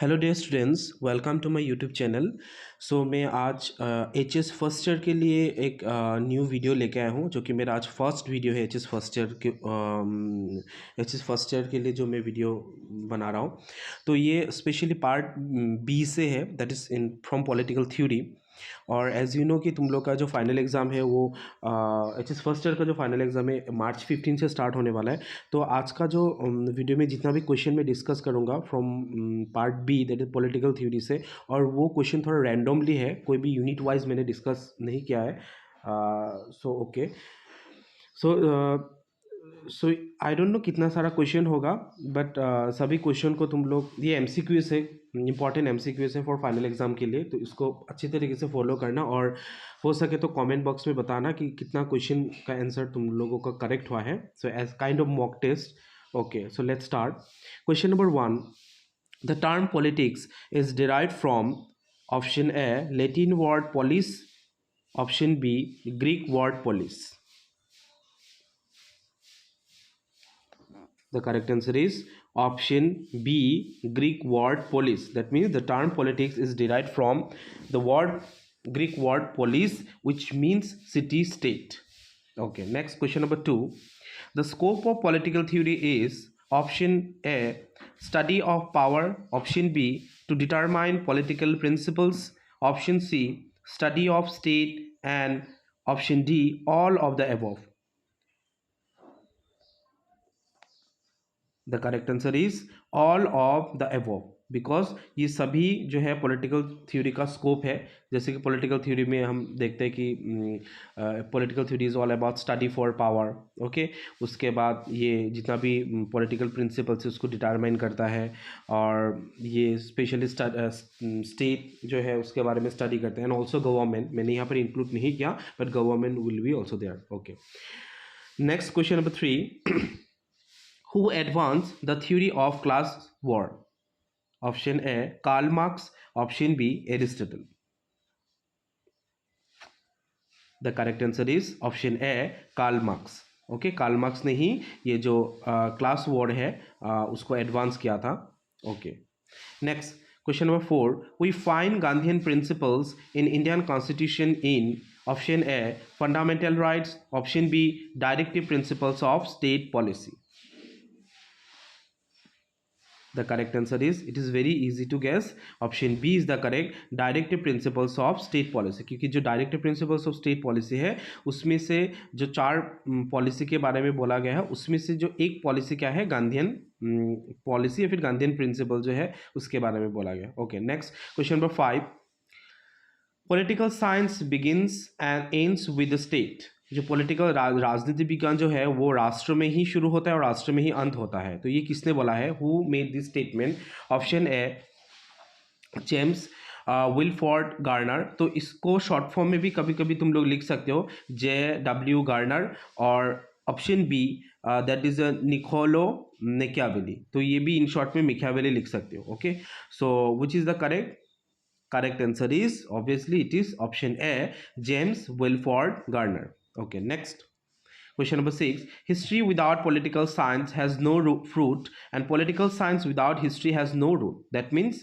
Hello dear students, welcome to my YouTube channel. मैं आज H S first year के लिए एक न्यू वीडियो लेके आया हूँ, जो कि मेरा आज फर्स्ट वीडियो है एच एस फर्स्ट ईयर के के लिए जो मैं वीडियो बना रहा हूँ। तो ये स्पेशली पार्ट बी से है, that is in from political theory. और एज़ यू नो कि तुम लोग का जो फाइनल एग्ज़ाम है वो एच एस फर्स्ट ईयर का जो फाइनल एग्ज़ाम है मार्च 15 से स्टार्ट होने वाला है। तो आज का जो वीडियो में जितना भी क्वेश्चन मैं डिस्कस करूँगा from part B, that is political theory से, और वो क्वेश्चन थोड़ा रैंडमली है, कोई भी यूनिट वाइज मैंने डिस्कस नहीं किया है। Okay, so so I don't know कितना सारा क्वेश्चन होगा, बट सभी क्वेश्चन को तुम लोग, ये एमसीक्यूज है, इंपॉर्टेंट एमसीक्यूज है फॉर फाइनल एग्जाम के लिए, तो इसको अच्छी तरीके से फॉलो करना, और हो सके तो कमेंट बॉक्स में बताना कि कितना क्वेश्चन का आंसर तुम लोगों का करेक्ट हुआ है। So as kind of mock test. Okay, so let's start. Question number 1, the term politics is derived from option A Latin word polis, option B Greek word polis. The correct answer is option B Greek word polis. That means the term politics is derived from the Greek word polis, which means city state. Okay, next question number 2. The scope of political theory is option A study of power, option B to determine political principles, option C study of state, and option D all of the above. The correct answer is all of the above, because ये सभी जो है political theory का scope है। जैसे कि political theory में हम देखते हैं कि political theory is all about study for power. Okay, उसके बाद ये जितना भी पॉलिटिकल प्रिंसिपल्स है उसको डिटरमाइन करता है, और ये स्पेशली स्टेट जो है उसके बारे में स्टडी करते हैं, एंड ऑल्सो गवर्नमेंट। मैंने यहाँ पर इंक्लूड नहीं किया, but government will be also there. Okay, next question number 3, who advanced the theory of class war? Option A Karl Marx, option B Aristotle. The correct answer is option A Karl Marx. Okay, Karl Marx ने ही ये जो class war है उसको advance किया था। Okay, next question number 4, we find Gandhian principles in Indian constitution in option A fundamental rights, option B directive principles of state policy. The correct answer is, it is very easy to guess, option B is the correct, directive principles of state policy. क्योंकि जो directive principles of state policy है उसमें से जो 4 policy के बारे में बोला गया है, उसमें से जो एक पॉलिसी क्या है, गांधीयन पॉलिसी या फिर गांधीयन प्रिंसिपल जो है उसके बारे में बोला गया। Okay, next question number 5, political science begins and ends with the state. जो पॉलिटिकल राजनीति विज्ञान जो है वो राष्ट्र में ही शुरू होता है और राष्ट्र में ही अंत होता है। तो ये किसने बोला है? Who made this statement? Option A James Wilford Garner. तो इसको शॉर्ट फॉर्म में भी कभी कभी तुम लोग लिख सकते हो JW गार्नर, और option B that is Niccolo Machiavelli. तो ये भी इन शॉर्ट में मैकियावेली लिख सकते हो। Okay, so which is the correct answer is obviously it is option A James Wilford Garner. Okay, next question number 6, history without political science has no fruit and political science without history has no root. That means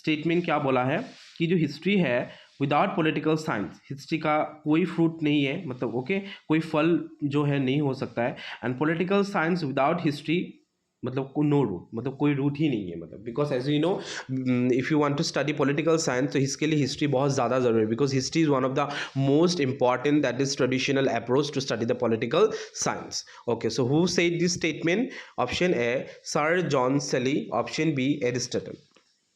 statement क्या बोला है कि जो history है without political science, history का कोई fruit नहीं है, मतलब ओके कोई फल जो है नहीं हो सकता है, and political science without history मतलब नो रूट, मतलब कोई रूट ही नहीं है, मतलब because as you know if you want to study political science तो इसके लिए हिस्ट्री बहुत ज़्यादा ज़रूरी है, because history is one of the most important, that is traditional approach to study the political science. Okay, so who said this statement? Option A sir John Seeley, option B Aristotle.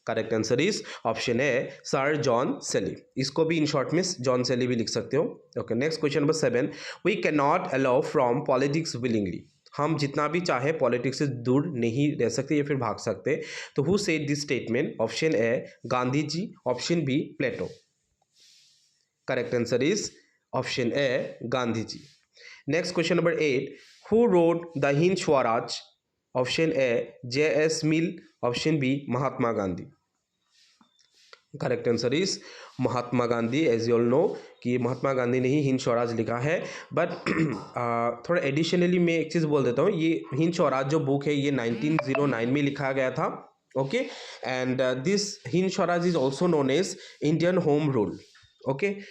Correct answer is option A sir John सेली. इसको भी in short में John सेली भी लिख सकते हो. Okay, next question number 7, we can not allow from politics willingly. हम जितना भी चाहे पॉलिटिक्स से दूर नहीं रह सकते या फिर भाग सकते. तो who said this statement? Option A Gandhi ji, option B Plato. Correct answer is option A Gandhi ji. Next question number 8, who wrote the Hind Swaraj? Option A JS Mill, option B Mahatma Gandhi. Correct answer is Mahatma Gandhi. As you all know कि महात्मा गांधी ने ही हिंद स्वराज लिखा है. But थोड़ा additionally मैं एक चीज़ बोल देता हूँ, ये हिंद स्वराज जो बुक है ये 1909 में लिखा गया था. Okay, and this Hind Swaraj is also known as Indian home rule. Okay,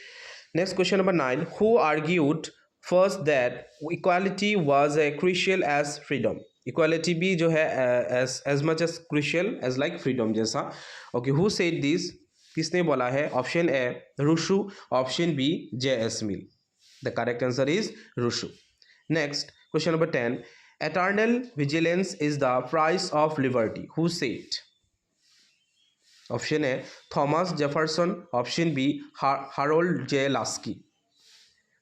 next question number 9, who argued first that equality was a crucial as freedom? Equality भी जो है as much as crucial as like freedom जैसा. Okay, who said this? किसने बोला है? Option A Rousseau, option B J.S. Mill. The correct answer is Rushu. Next, question number 10. Eternal vigilance is the price of liberty. Who said? Option A Thomas Jefferson, option B Harold J Laski.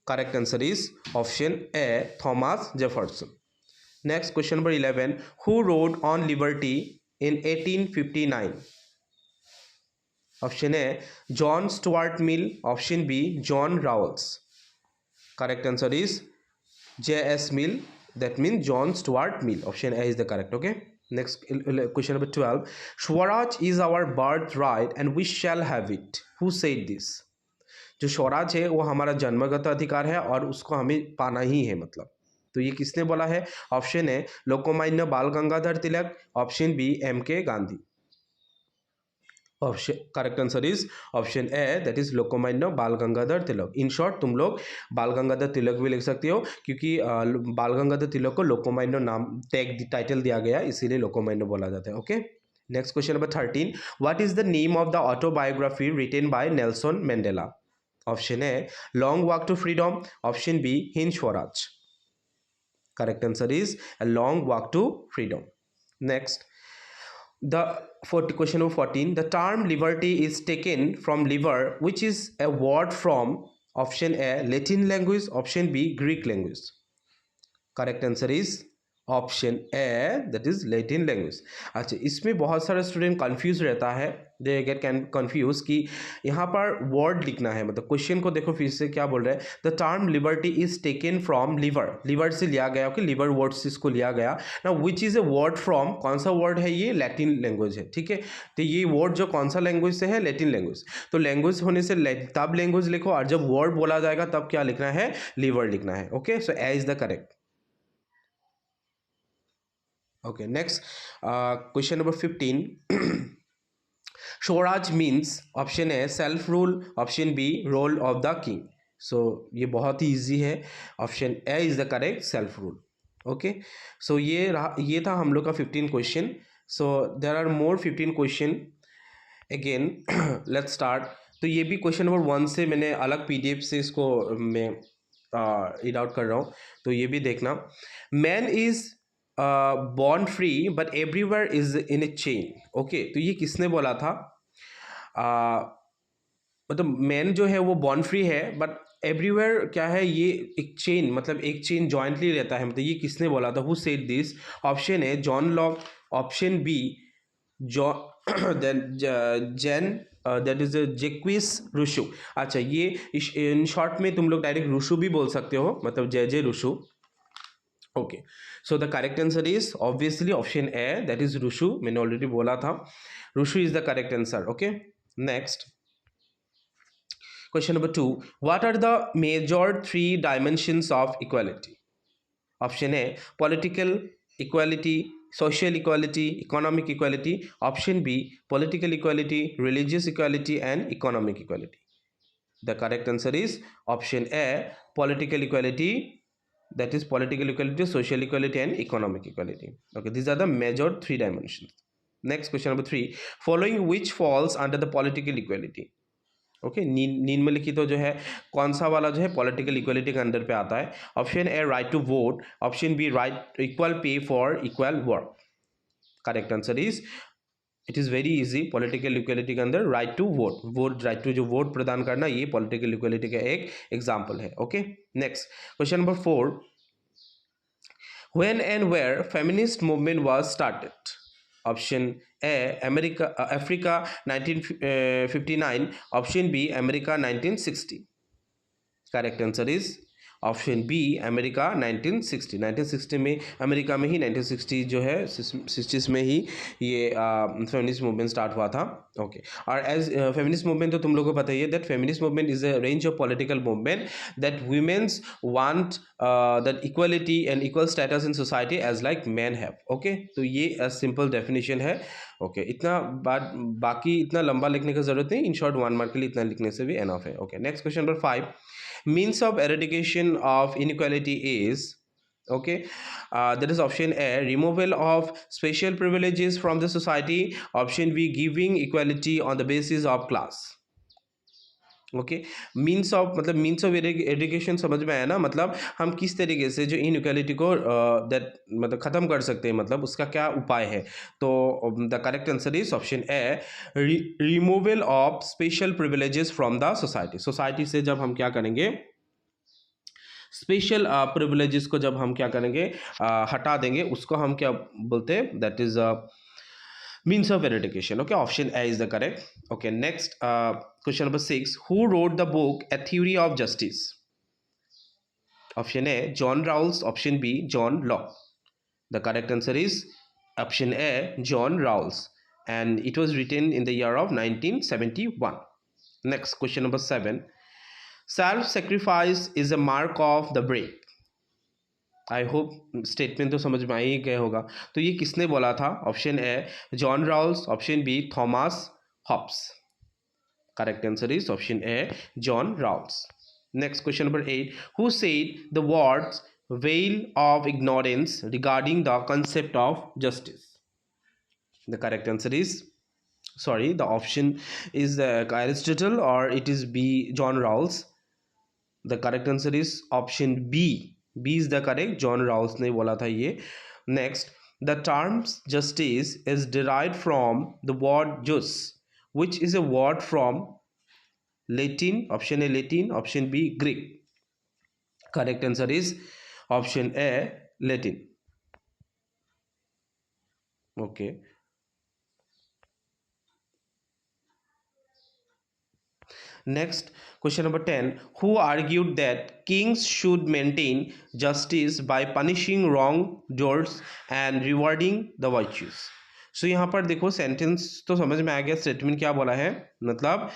Correct answer is option A Thomas Jefferson. Next question number 11. Who wrote on liberty in 1859? Option A John Stuart Mill, option B John Rawls. Correct answer is J.S. Mill, that means John Stuart Mill. Option A is the correct. Okay, next question number 12. Swaraj is our birthright and we shall have it. Who said this? जो स्वराज है वो हमारा जन्मगत अधिकार है और उसको हमें पाना ही है, मतलब. तो ये किसने बोला है? Option A Lokmanya Bal Gangadhar Tilak, option B M.K. Gandhi. Option correct answer is option A, that is Lokmanya Bal Gangadhar Tilak. In short तुम लोग बाल गंगाधर तिलक भी लिख सकते हो, क्योंकि बाल गंगाधर तिलक को लोकमान्य नाम टैग टाइटल दिया गया, इसीलिए लोकमान्य बोला जाता है. Okay, next question number 13. What is the name of the autobiography written by Nelson Mandela? Option A long walk to freedom, option B Hind Swaraj. Correct answer is long walk to freedom. Next, the question number 14. The term liberty is taken from liber, which is a word from option A Latin language, option B Greek language. Correct answer is option A, that is Latin language. अच्छा, इसमें बहुत सारे student confuse रहता है, they get confuse कि यहाँ पर word लिखना है. मतलब क्वेश्चन को देखो फिर से क्या बोल रहे हैं. The term liberty is taken from liver, liver से लिया गया. ओके, लिवर वर्ड से इसको लिया गया ना. Which is a word from, कौन सा वर्ड है ये? लैटिन लैंग्वेज है. ठीक है, तो ये वर्ड जो कौन सा लैंग्वेज से है? Latin language. तो लैंग्वेज होने से तब लैंग्वेज लिखो, और जब वर्ड बोला जाएगा तब क्या लिखना है? लिवर लिखना है. Okay, so A is the correct. Okay, next question number 15. Swaraj means option A self rule, option B role of the king. So ये बहुत ही easy है. Option A is the correct, self rule. Okay, so ये था हम लोग का 15 question. So there are more 15 question again. Let's start. तो ये भी question number 1 से मैंने अलग PDF से इसको मैं रीड आउट कर रहा हूँ, तो ये भी देखना. Man is born free but everywhere is in a chain. Okay, तो ये किसने बोला था? मतलब मैन जो है वो बॉर्न फ्री है, बट एवरीवेयर क्या है? ये एक चेन, मतलब एक चेन जॉइंटली रहता है. मतलब ये किसने बोला था? Who said this? Option A John Locke, option B Jean, that is Jacques Rousseau. अच्छा, ये इन शॉर्ट में तुम लोग डायरेक्ट रुशु भी बोल सकते हो, मतलब J Rousseau. Okay, so the correct answer is obviously option A, that is Rousseau. मैंने ऑलरेडी बोला था, Rousseau is the correct answer. Okay, next question number 2. What are the major 3 dimensions of equality? Option A political equality, social equality, economic equality. Option B political equality, religious equality and economic equality. The correct answer is option A political equality, that is political equality, social equality and economic equality. Okay, these are the major 3 dimensions. Next question number 3. Following which falls under the political equality? Okay, निम्नलिखित तो जो है कौन सा वाला जो है political equality के अंदर पे आता है? Option A right to vote, option B right equal pay for equal work. Correct answer is, it is very easy. Political equality के अंदर right to vote, right to जो वोट प्रदान करना, ये पॉलिटिकल इक्वलिटी का एक एग्जाम्पल है. Okay, next question number 4. When and where feminist movement was started? Option A Africa 1959, option B America 1960. Correct answer is option B America 1960. 1960 में America में ही 1960 जो है 60s में ही ये फेमिनिस्ट मूवमेंट स्टार्ट हुआ था. ओके, और एज फेमिनिस्ट मूवमेंट तो तुम लोगों को पता ही है that feminist movement is a range of political movement that women's want that equality and equal status in society as like man have. Okay, तो ये सिंपल डेफिनेशन है. ओके इतना बात, बाकी इतना लंबा लिखने की जरूरत नहीं, इन शॉर्ट 1 मार्क के लिए इतना लिखने से भी एनफ है। Okay next question number 5, means of eradication of inequality is, okay, that is option A, removal of special privileges from the society, option B, giving equality on the basis of class। Okay means of, मतलब means of education समझ में आया ना, मतलब हम किस तरीके से जो इनइक्वालिटी को दैट मतलब ख़त्म कर सकते हैं, मतलब उसका क्या उपाय है। तो the correct answer is option A, removal of special privileges from the society. Society से जब हम क्या करेंगे, स्पेशल प्रिविलेजेस को जब हम क्या करेंगे, हटा देंगे, उसको हम क्या बोलते हैं, that is means of eradication। okay, option A is the correct। okay, next question number 6, who wrote the book A Theory of Justice? option A, John Rawls, option B, John Locke। the correct answer is option A, John Rawls, and it was written in the year of 1971। next question number 7, self sacrifice is a mark of the brave। I hope statement तो समझ में आ ही गया होगा। तो ये किसने बोला था? Option A, John Rawls, option B, Thomas Hobbes. Correct answer is option A, John Rawls. Next question number 8, who said the words veil of ignorance regarding the concept of justice? The correct answer is, sorry, the option is Aristotle, or it is B, John Rawls। the correct answer is option B, B is the correct, John Rawls ने बोला था ये। next, the term justice is derived from the word jus, which is a word from Latin। option A, Latin, option B, Greek। correct answer is option A, Latin। okay, next question number 10, who argued that kings should maintain justice by punishing wrongdoers and rewarding the virtuous? सो यहाँ पर देखो sentence तो समझ में आ गया, statement क्या बोला है, मतलब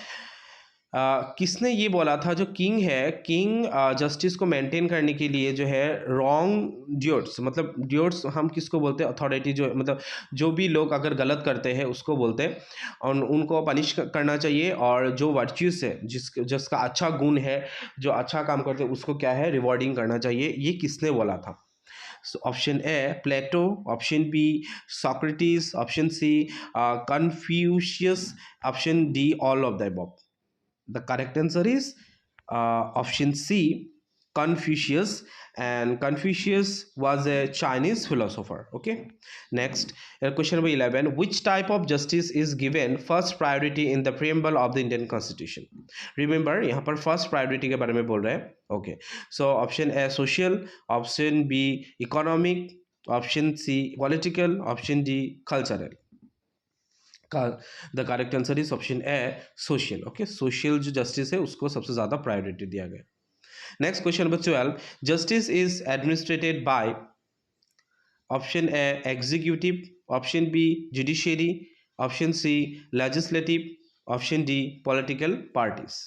किसने ये बोला था, जो किंग है, किंग जस्टिस को मेंटेन करने के लिए जो है रॉन्ग ड्यूट्स, मतलब ड्यूट्स हम किसको बोलते हैं, अथॉरिटी, जो मतलब जो भी लोग अगर गलत करते हैं उसको बोलते हैं, और उनको पनिश करना चाहिए, और जो वर्च्यूस है, जिसका अच्छा गुण है, जो अच्छा काम करते हैं, उसको क्या है, रिवॉर्डिंग करना चाहिए। ये किसने बोला था? So option A, Plato, option B, Socrates, option C, Confucius, option D, all of the above। the correct answer is option C, Confucius, and Confucius was a Chinese philosopher। okay, next question number 11, which type of justice is given first priority in the preamble of the Indian Constitution? remember यहाँ पर first priority के बारे में बोल रहे हैं। okay, so option A, social, option B, economic, option C, political, option D, cultural। The correct answer is option A, social. Okay, social जो justice है उसको सबसे ज़्यादा प्रायोरिटी दिया गया। Next question number 12, justice is administered by, option A, executive, option B, judiciary, option C, legislative, option D, political parties.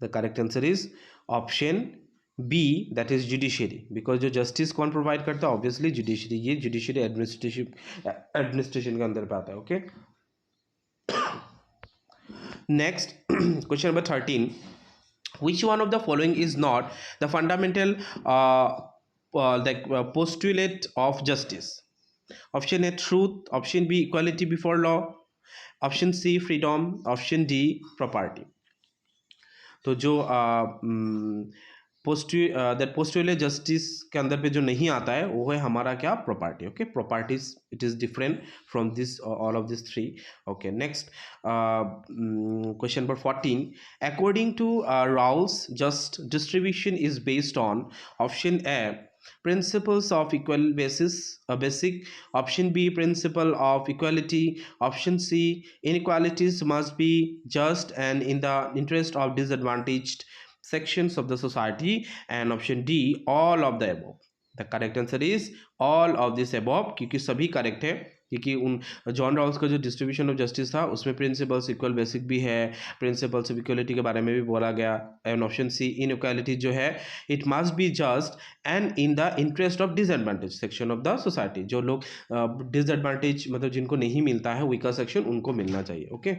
The correct answer is option B, that is judiciary, because जो justice कौन provide करता है, obviously judiciary, ये judiciary administration के अंदर पे आता है। Okay, next question number 13, which one of the following is not the fundamental postulate of justice? option A, truth, option B, equality before law, option C, freedom, option D, property। तो जो postulate justice के अंदर पे जो नहीं आता है वो है हमारा क्या, property. Okay, properties it is different from this all of this three. Okay, next question number 14, according to Rawls just distribution is based on, option A, principles of equal basis, basic, option B, principle of equality, option C, inequalities must be just and in the interest of disadvantaged sections of the society, and option D, all of the above। the correct answer is all of this above, क्योंकि सभी correct है। क्योंकि उन John Raoul's का जो distribution of justice था उसमें principles equal basic भी है, प्रिंसिपल्स ऑफ इक्वलिटी के बारे में भी बोला गया। एंड ऑप्शन सी इनइक्वालिटी जो है it must be just and in the interest of disadvantage section of the society. जो लोग डिसएडवांटेज मतलब जिनको नहीं मिलता है वीकर सेक्शन, उनको मिलना चाहिए। Okay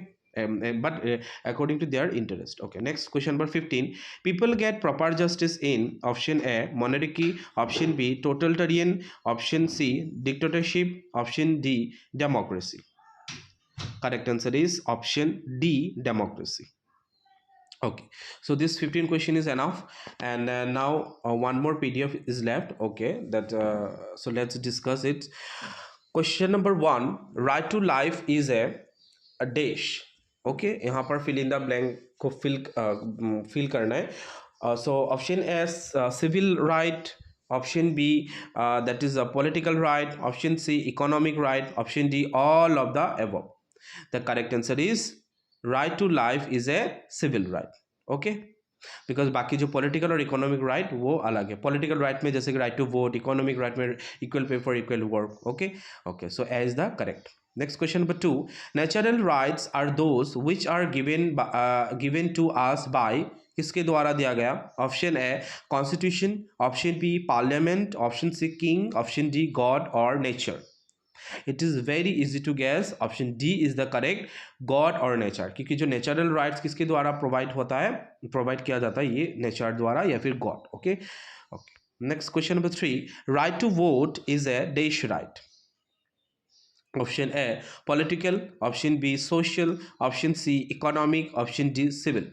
but according to their interest. Okay, next question number 15. People get proper justice in option A monarchy, option B totalitarian, option C dictatorship, option D democracy. Correct answer is option D democracy. Okay, so this 15 question is enough, and now one more PDF is left. Okay, that so let's discuss it. Question number 1, right to life is a dash. Okay यहाँ पर fill in the blank को fill करना है। So option A civil right, option B that is a political right, option C economic right, option D all of the above. The correct answer is right to life is a civil right. Okay, because बाकी जो political और economic right वो अलग है। Political right में जैसे कि right to vote, economic right में equal pay for equal work. Okay okay, so A is the correct. Next question number 2. Natural rights are those which are given to us by, किसके द्वारा दिया गया? Option A constitution, option B parliament, option C king, option D God और nature. It is very easy to guess, option D is the correct, God और nature. क्योंकि जो natural rights किसके द्वारा प्रोवाइड होता है, प्रोवाइड किया जाता है, ये नेचर द्वारा या फिर God. Okay okay, next question number 3. Right to vote is a dash right. Option A political, option B social, option C economic, option D civil.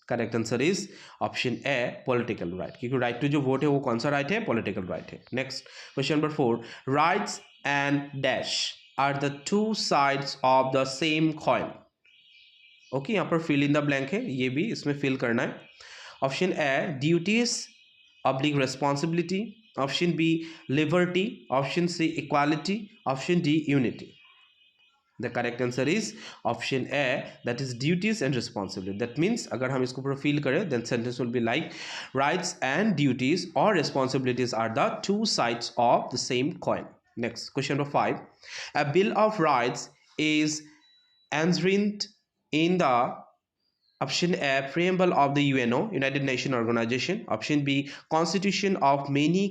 Correct answer is option A political right, क्योंकि right to जो vote है वो कौन सा right है? Political right है। Next question number 4. Rights and dash are the two sides of the same coin. Okay, यहाँ पर फिल इन द ब्लैंक है, ये भी इसमें फिल करना है। Option A duties oblique responsibility, option B liberty, option C equality, option D unity. The correct answer is option A, that is duties and responsibility. That means अगर हम इसको पूरा फील करें then sentence will be like rights and duties और responsibilities are the two sides of the same coin. Next question number 5. A bill of rights is enshrined in the option A preamble of the UNO United Nations Organization, option B constitution of many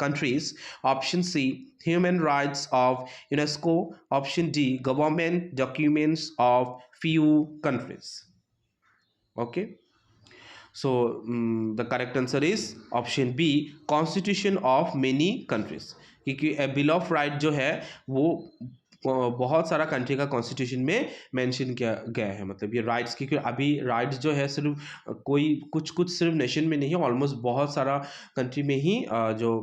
countries, option C human rights of UNESCO, option D government documents of few countries. Okay, so the correct answer is option B constitution of many countries, क्योंकि bill of right जो है वो बहुत सारा country का constitution में mention किया गया है। मतलब ये राइट्स, क्योंकि अभी राइट्स जो है सिर्फ कोई कुछ सिर्फ नेशन में नहीं है, ऑलमोस्ट बहुत सारा कंट्री में ही जो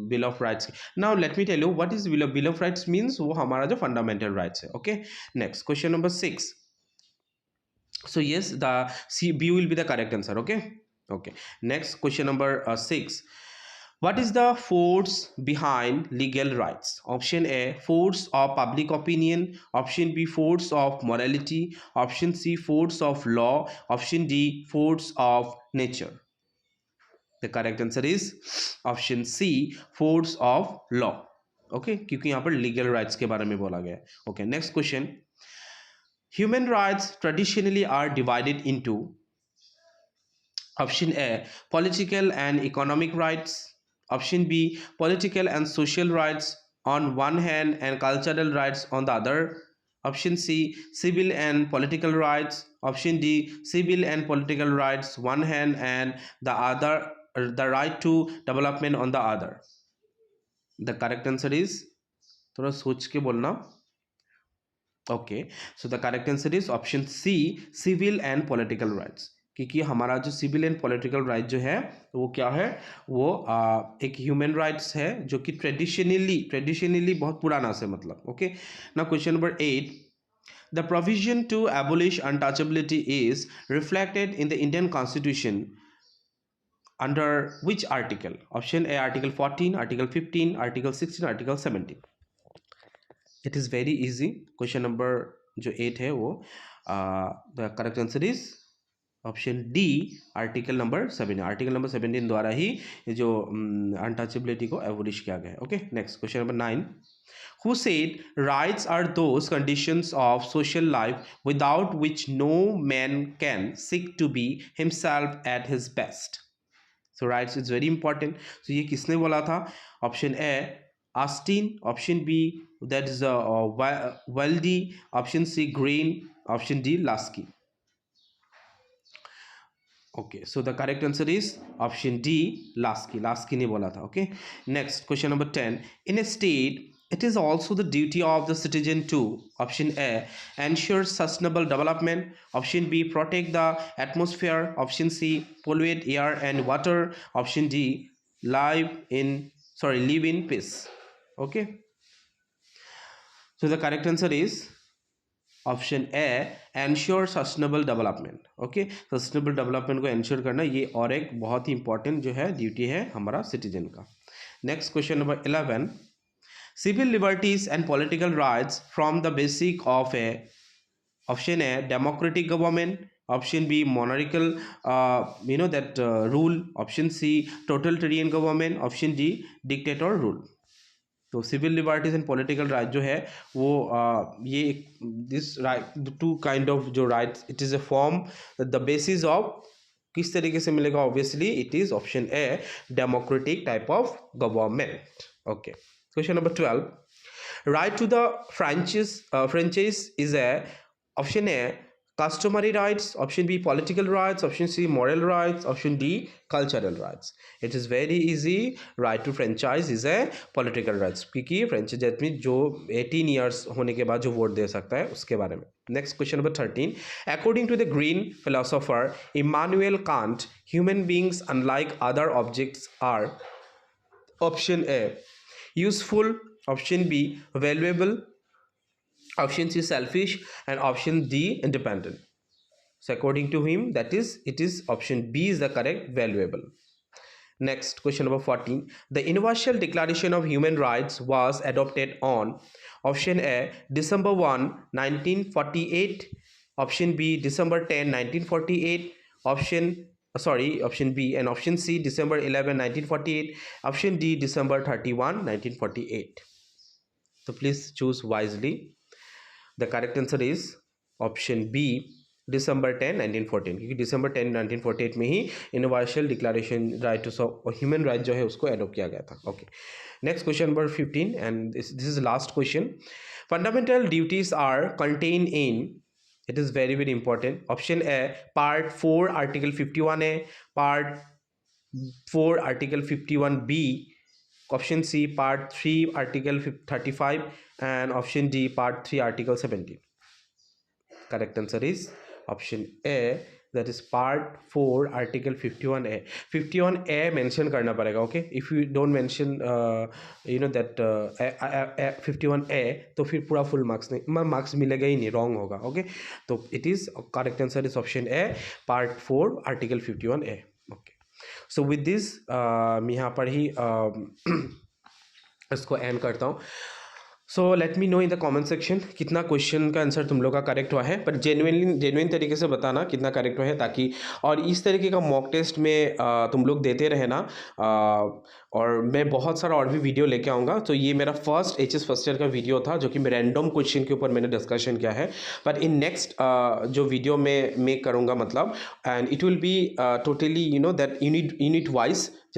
bill of rights. Now let me tell you what is bill of rights means, वो हमारा जो फंडामेंटल राइट्स है। Okay, next question number 6. so yes, the C B will be the correct answer. Okay okay, next question number 6. What is the force behind legal rights? Option A force of public opinion, option B force of morality, option C force of law, option D force of nature. The correct answer is option C force of law. Okay, क्योंकि यहाँ पर legal rights के बारे में बोला गया है। Okay, next question. Human rights traditionally are divided into option A political and economic rights, option B political and social rights on one hand and cultural rights on the other, option C civil and political rights, option D civil and political rights one hand and the other the right to development on the other. The correct answer is, थोड़ा सोच के बोलना। Okay, so the correct answer is option C civil and political rights, क्योंकि हमारा जो civil and political right जो है वो क्या है, वो एक ह्यूमन राइट्स है जो कि ट्रेडिशनली बहुत पुराना से मतलब। Okay, now question number 8. The provision to abolish untouchability is reflected in the Indian constitution under which article? Option A article 14, article 15, article 16, article 17. It is very easy. Question number जो 8 है वो the correct answer is option D article number 17। Article number 17 द्वारा ही जो untouchability को abolish किया गया है। Okay, next question number 9. who said rights are those conditions of social life without which no man can seek to be himself at his best. So rights is very important. So ये किसने बोला था? Option A Austin, option B that is Weldy, option C Green, option D Laski. Okay, so the correct answer is option D, Lasky. Lasky ने बोला था. Okay, next question number 10. In a state, it is also the duty of the citizen to option A, ensure sustainable development, option B, protect the atmosphere, option C, pollute air and water, option D, live in peace. Okay, so the correct answer is option A, ensure sustainable development. Okay, sustainable development को ensure करना ये और एक बहुत ही important जो है duty है हमारा सिटीजन का. Next question number 11. Civil liberties and political rights from the basic of A, option A democratic government, option B monarchical rule, option C totalitarian government, option D dictator rule. तो civil liberties and political right जो है वो ये this right to kind of जो rights, it is a form the basis of किस तरीके से मिलेगा? Obviously it is option A, democratic type of government. Okay, question number 12. Right to the franchise is a, option A customary rights, option B political rights, option C moral rights, option D cultural rights. It is very easy. Right to franchise is a political rights, क्योंकि franchise आदमी जो 18 years होने के बाद जो vote दे सकता है उसके बारे में. Next question number 13. According to the Green philosopher Immanuel Kant, human beings unlike other objects are, option A useful, option B valuable, option C selfish, and option D independent. So according to him, that is, it is option B is the correct, valuable. Next question number 14. The Universal Declaration of Human Rights was adopted on, option A December 1 1948, option B December 10 1948, option B and option C December 11 1948, option D December 31 1948. So please choose wisely. The correct answer is option B, December 10 1914, क्योंकि December 10 1948 में ही universal declaration right to human right जो है उसको adopt किया गया था. Okay, next question number 15 and this is last question. Fundamental duties are contain in, it is very very important. Option A part 4 article 51A, part 4 article 51B, option C part 3 article 35, and option D part 3 article 17. Correct answer is option A, that is part 4 article 51A. 51A mention करना पड़ेगा. okay, if you don't mention that 51A तो फिर पूरा full marks नहीं, marks मिलेगा ही नहीं, wrong होगा. okay, तो it is correct answer is option A, part 4 article 51A. okay, so with this मैं यहाँ पर ही इसको एंड करता हूँ. So let me know in the comment section कितना क्वेश्चन का आंसर तुम लोग का करेक्ट हुआ है, पर जेन्युइन तरीके से बताना कितना करेक्ट हुआ है, ताकि और इस तरीके का मॉक टेस्ट में तुम लोग देते रहना. और मैं बहुत सारा और भी वीडियो लेके आऊँगा. तो ये मेरा फर्स्ट HS फर्स्ट ईयर का वीडियो था जो कि मैं रैंडम क्वेश्चन के ऊपर मैंने डिस्कशन किया है. पर इन नेक्स्ट जो वीडियो मैं मेक करूँगा मतलब, and it will be totally that unit wise